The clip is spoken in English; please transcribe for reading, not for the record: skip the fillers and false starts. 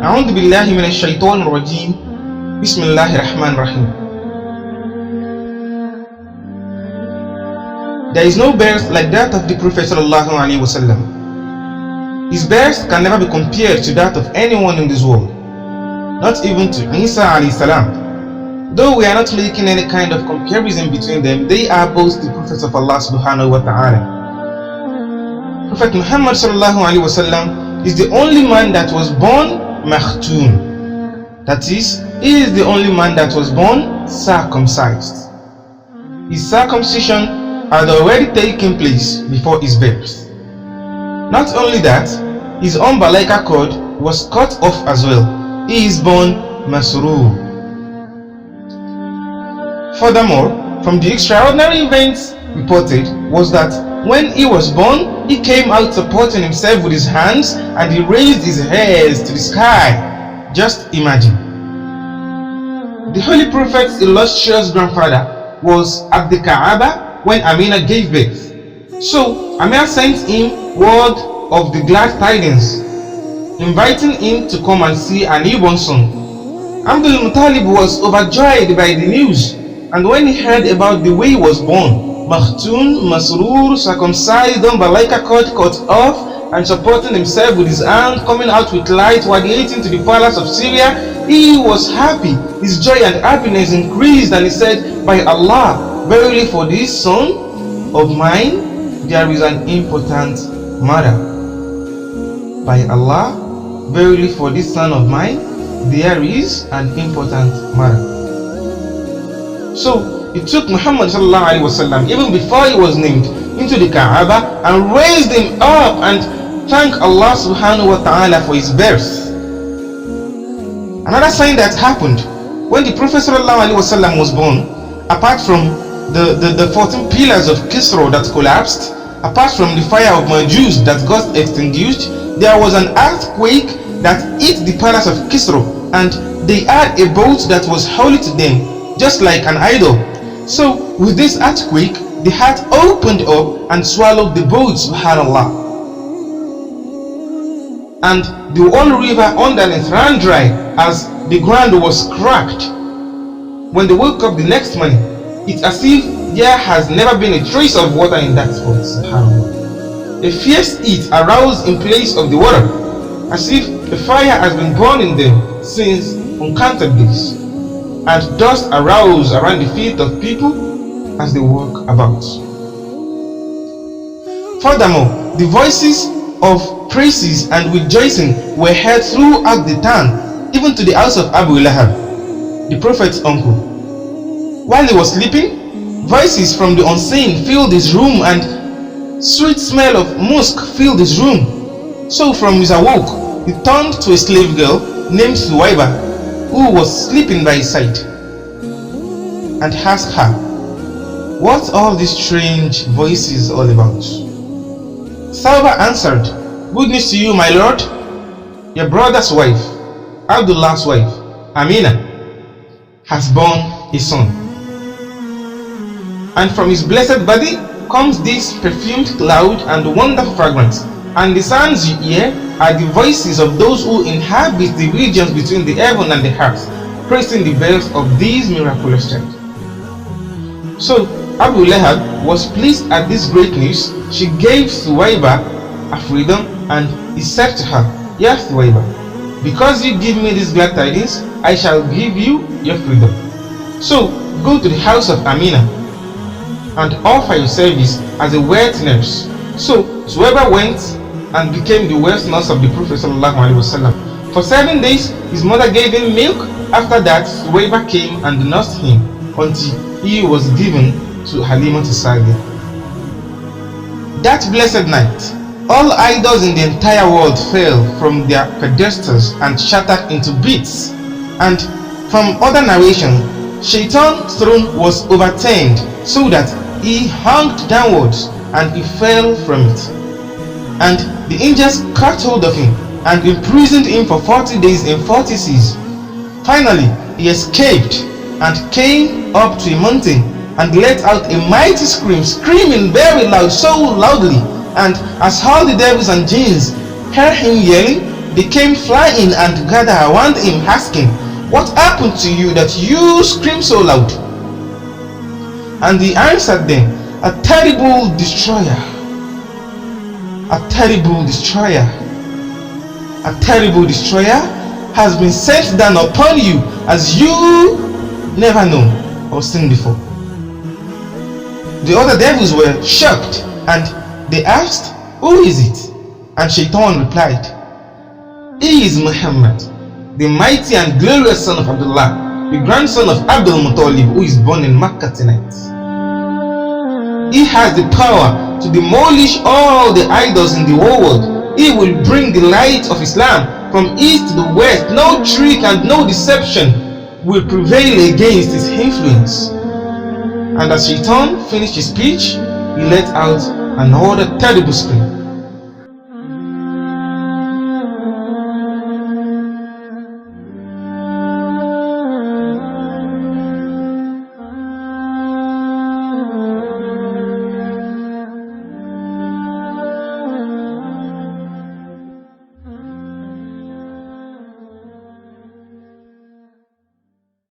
أعوذ بالله من الشيطان الرجيم بسم الله الرحمن الرحيم. There is no birth like that of the Prophet sallallahu alaihi wasallam. His birth can never be compared to that of anyone in this world, not even to Isa alayhi salam. Though we are not making any kind of comparison between them, they are both the prophets of Allah subhanahu wa ta'ala. Prophet Muhammad sallallahu alaihi wasallam is the only man that was born makhtoon. That is, he is the only man that was born circumcised. His circumcision had already taken place before his birth. Not only that, his umbilical cord was cut off as well. He is born masroor. Furthermore, from the extraordinary events reported was that when he was born, he came out supporting himself with his hands and he raised his hairs to the sky. Just imagine. The Holy Prophet's illustrious grandfather was at the Kaaba when Amina gave birth. So Amina sent him word of the glad tidings, inviting him to come and see a newborn son. Abdul Muttalib was overjoyed by the news, and when he heard about the way he was born, makhtoon, masroor, circumcised, umbilical cord cut off, and supporting himself with his hand, coming out with light, radiating to the palace of Syria, he was happy. His joy and happiness increased, and he said, "By Allah, verily for this son of mine there is an important matter. By Allah, verily for this son of mine there is an important matter." So it took Muhammad sallallahu alaihi wasallam, even before he was named, into the Kaaba and raised him up and thanked Allah subhanahu wa ta'ala for his birth. Another sign that happened when the Prophet sallallahu alaihi wasallam was born, apart from the 14 pillars of Kisra that collapsed, apart from the fire of Majus that got extinguished, there was an earthquake that hit the palace of Kisra, and they had a boat that was holy to them, just like an idol. So with this earthquake, the heart opened up and swallowed the boat, subhanallah. And the whole river underneath ran dry as the ground was cracked. When they woke up the next morning, it's as if there has never been a trace of water in that spot, subhanallah. A fierce heat aroused in place of the water, as if a fire has been burning them since uncounted days. And dust arose around the feet of people as they walk about. Furthermore, the voices of praises and rejoicing were heard throughout the town, even to the house of Abu Lahab, the Prophet's uncle. While he was sleeping, voices from the unseen filled his room, and sweet smell of musk filled his room. So from his awoke, he turned to a slave girl named Suwaiba, who was sleeping by his side, and asked her, "What all these strange voices all about?" Sauba answered, "Good news to you, my lord. Your brother's wife, Abdullah's wife, Amina, has born a son. And from his blessed body comes this perfumed cloud and wonderful fragrance, and the sounds you hear are the voices of those who inhabit the regions between the heaven and the earth, praising the birth of these miraculous child." So Abu Lahab was pleased at this great news. She gave Suwaiba a freedom, and he said to her, "Ya Suwaiba, because you give me these glad tidings, I shall give you your freedom. So go to the house of Amina and offer your service as a wet nurse." So Suwaiba went and became the wet nurse of the Prophet ﷺ. For 7 days, his mother gave him milk. After that, Suwaiba came and nursed him until he was given to Halima to Sa'dia. That blessed night, all idols in the entire world fell from their pedestals and shattered into bits. And from other narration, Shaitan's throne was overturned so that he hung downwards and he fell from it. And the angels caught hold of him and imprisoned him for 40 days and 40 seas. Finally, he escaped and came up to a mountain and let out a mighty scream, screaming very loud, so loudly, and as all the devils and jinns heard him yelling, They came flying and gathered around him, asking, "What happened to you that you scream so loud?" And he answered them, "A terrible destroyer, a terrible destroyer, a terrible destroyer has been sent down upon you as you never known or seen before." The other devils were shocked and they asked, "Who is it?" And Shaitan replied, "He is Muhammad, the mighty and glorious son of Abdullah, the grandson of Abdul Muttalib, who is born in Makkah tonight. He has the power to demolish all the idols in the whole world. He will bring the light of Islam from east to the west. No trick and no deception will prevail against his influence." And as Shaitan finished his speech, he let out another terrible scream.